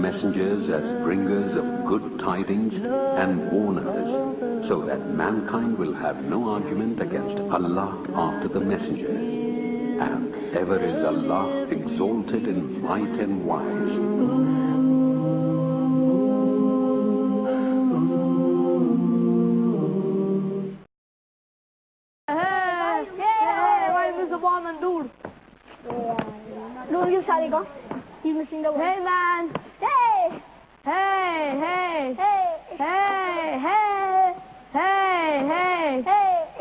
messengers as bringers of good tidings and warners, so that mankind will have no argument against Allah after the messengers. And ever is Allah exalted in might and wise. Hey man! Hey! Hey! Hey! Hey! Hey! Hey! Hey! Hey!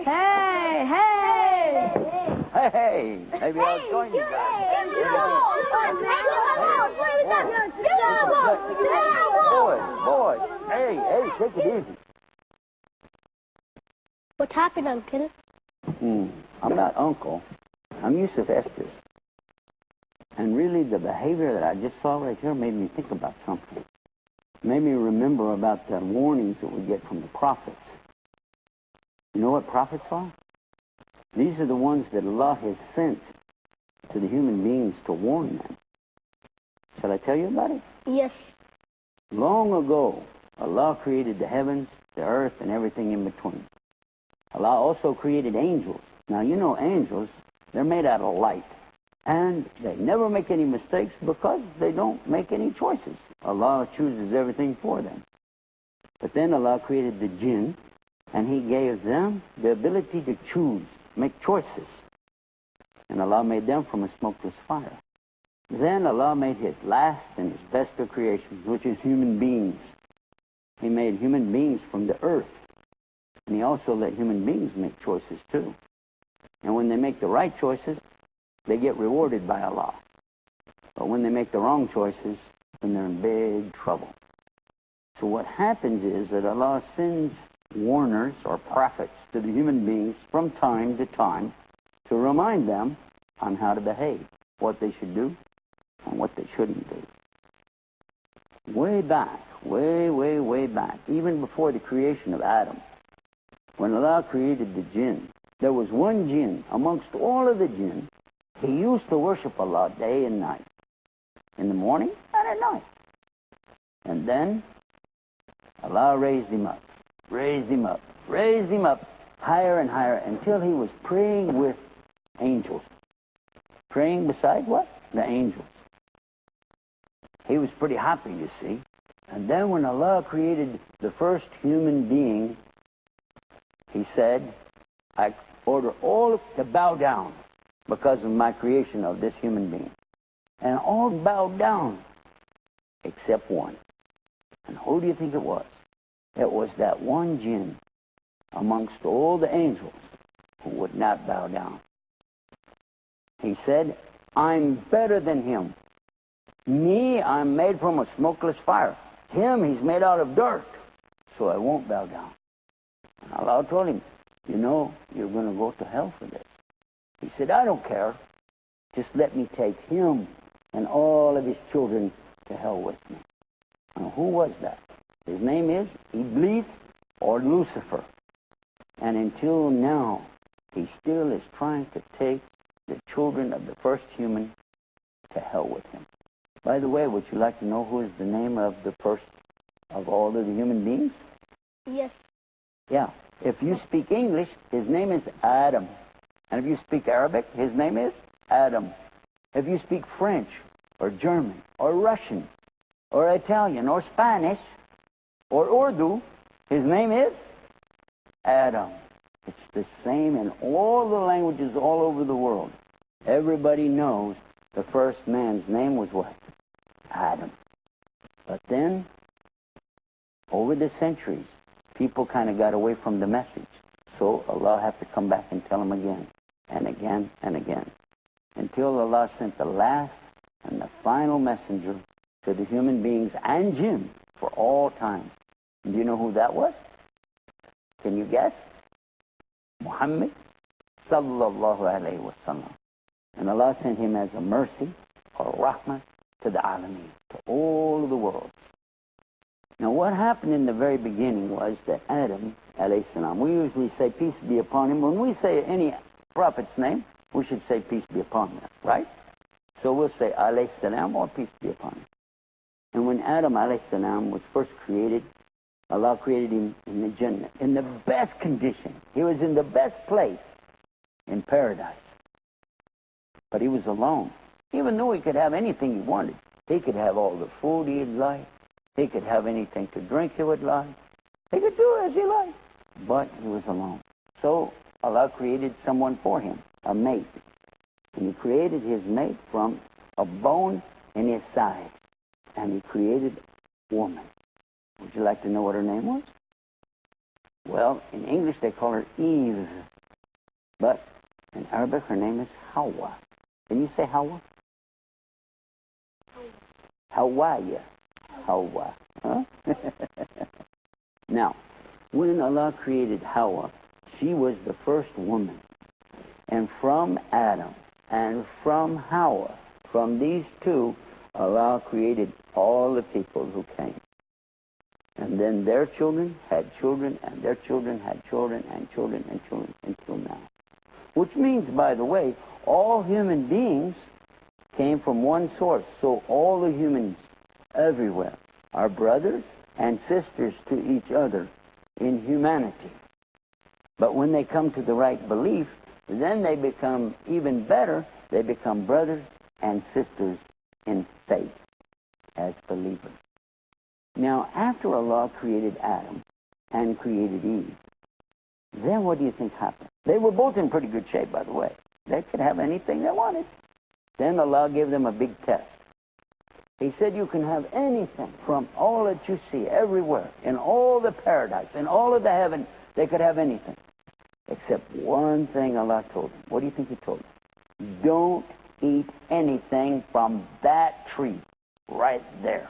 Hey! Hey! Hey! Hey! Maybe I was join you guys. Boy! Hey! Take it easy. What happened, Uncle? I'm not Uncle. I'm Yusuf Estes. And really, the behavior that I just saw right here made me think about something. It made me remember about the warnings that we get from the prophets. You know what prophets are? These are the ones that Allah has sent to the human beings to warn them. Shall I tell you about it? Yes. Long ago, Allah created the heavens, the earth, and everything in between. Allah also created angels. Now, you know angels, they're made out of light. And they never make any mistakes because they don't make any choices. Allah chooses everything for them. But then Allah created the jinn, and He gave them the ability to choose, make choices. And Allah made them from a smokeless fire. Then Allah made His last and His best of creations, which is human beings. He made human beings from the earth. And He also let human beings make choices too. And when they make the right choices, they get rewarded by Allah. But when they make the wrong choices, then they're in big trouble. So what happens is that Allah sends warners or prophets to the human beings from time to time to remind them on how to behave, what they should do and what they shouldn't do. Way back, way back, even before the creation of Adam, when Allah created the jinn, there was one jinn amongst all of the jinn. He used to worship Allah day and night, in the morning and at night. And then Allah raised him up, higher and higher, until he was praying with angels. Praying beside what? The angels. He was pretty happy, you see. And then when Allah created the first human being, He said, I order all to bow down because of my creation of this human being. And all bowed down except one. And who do you think it was? It was that one jinn amongst all the angels who would not bow down. He said, I'm better than him. Me, I'm made from a smokeless fire. Him, he's made out of dirt. So I won't bow down. And Allah told him, you know, you're going to go to hell for this. He said, I don't care. Just let me take him and all of his children to hell with me. Now, who was that? His name is Iblis or Lucifer. And until now, he still is trying to take the children of the first human to hell with him. By the way, would you like to know who is the name of the first of all of the human beings? Yes. Yeah. If you speak English, his name is Adam. And if you speak Arabic, his name is Adam. If you speak French or German or Russian or Italian or Spanish or Urdu, his name is Adam. It's the same in all the languages all over the world. Everybody knows the first man's name was what? Adam. But then, over the centuries, people kind of got away from the message. So Allah had to come back and tell them again and again and again, until Allah sent the last and the final messenger to the human beings and jinn for all time. Do you know who that was? Can you guess? Muhammad sallallahu alayhi wa sallam. And Allah sent him as a mercy or rahmah to the alameen, to all of the world. Now what happened in the very beginning was that Adam alayhi salam, we usually say peace be upon him. When we say any prophet's name, we should say peace be upon him, right? So we'll say alayhi salam or peace be upon him. And when Adam alayhi salam was first created, Allah created him in the Jannah, in the best condition. He was in the best place, in paradise. But he was alone. Even though he could have anything he wanted. He could have all the food he'd like. He could have anything to drink he would like. He could do as he liked. But he was alone. So Allah created someone for him, a mate. And he created his mate from a bone in his side. And he created a woman. Would you like to know what her name was? Well, in English they call her Eve. But in Arabic her name is Hawa. Can you say Hawa? Hawa. Hawa. Huh? Now, when Allah created Hawa, she was the first woman. And from Adam and from Hawa, from these two, Allah created all the people who came. And then their children had children, and their children had children, and children, and children, until now. Which means, by the way, all human beings came from one source. So all the humans everywhere are brothers and sisters to each other in humanity. But when they come to the right belief, then they become even better. They become brothers and sisters in faith as believers. Now, after Allah created Adam and created Eve, then what do you think happened? They were both in pretty good shape, by the way. They could have anything they wanted. Then Allah gave them a big test. He said, you can have anything from all that you see everywhere, in all the paradise, in all of the heaven, they could have anything. Except one thing Allah told them. What do you think He told them? Don't eat anything from that tree right there.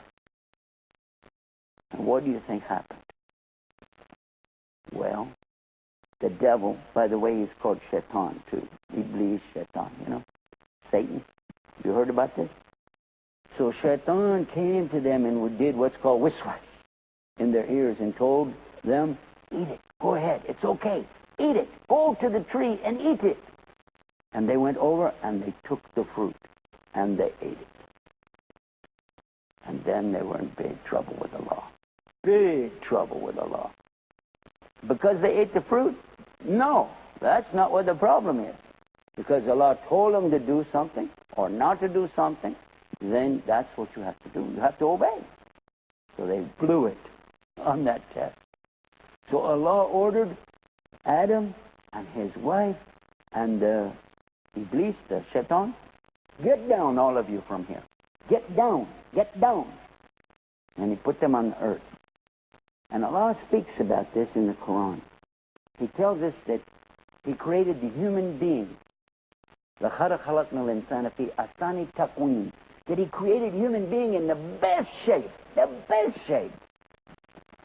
And what do you think happened? Well, the devil, by the way, he's called Shaitan too. Iblis, Shaitan, you know. Satan. You heard about this? So Shaitan came to them and did what's called wiswas in their ears and told them, eat it. Go ahead. It's okay. Eat it. Go to the tree and eat it. And they went over and they took the fruit and they ate it. And then they were in big trouble with Allah. Big trouble with Allah. Because they ate the fruit? No, that's not what the problem is. Because Allah told them to do something or not to do something, then that's what you have to do. You have to obey. So they blew it on that test. So Allah ordered Adam and his wife and Iblis, the Shaitan, get down, all of you, from here. Get down, get down. And He put them on the earth. And Allah speaks about this in the Quran. He tells us that He created the human being. لَخَرَ خَلَقْنَا الْإِنسَانَ فِي أَحْسَنِ تَقْوِيمٍ. That He created human being in the best shape. The best shape.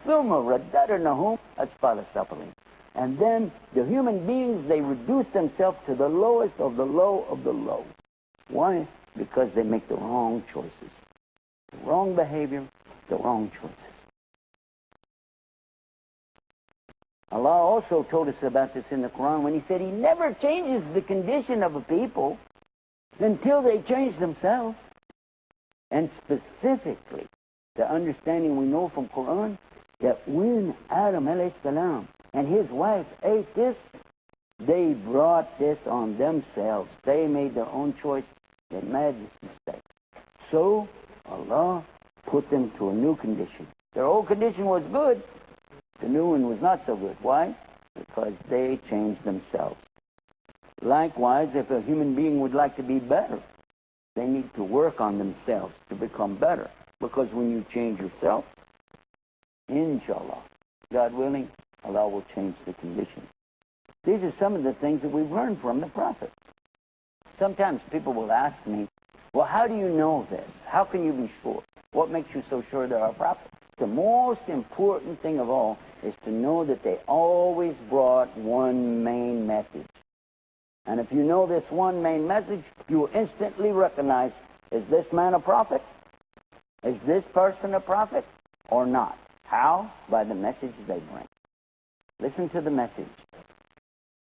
ثُمَّ رَدَّدْنَهُ أَسْفَلَ سَافِلِينَ. And then the human beings, they reduce themselves to the lowest of the low of the low. Why? Because they make the wrong choices. The wrong behavior, the wrong choices. Allah also told us about this in the Quran when He said He never changes the condition of a people until they change themselves. And specifically, the understanding we know from Quran, that when Adam alayhi salam and his wife ate this, they brought this on themselves. They made their own choice. They made this mistake. So Allah put them to a new condition. Their old condition was good. The new one was not so good. Why? Because they changed themselves. Likewise, if a human being would like to be better, they need to work on themselves to become better. Because when you change yourself, inshallah, God willing, Allah will change the condition. These are some of the things that we've learned from the Prophet. Sometimes people will ask me, well, how do you know this? How can you be sure? What makes you so sure they're a prophet? The most important thing of all is to know that they always brought one main message. And if you know this one main message, you will instantly recognize, is this man a prophet? Is this person a prophet or not? How? By the message they bring. Listen to the message.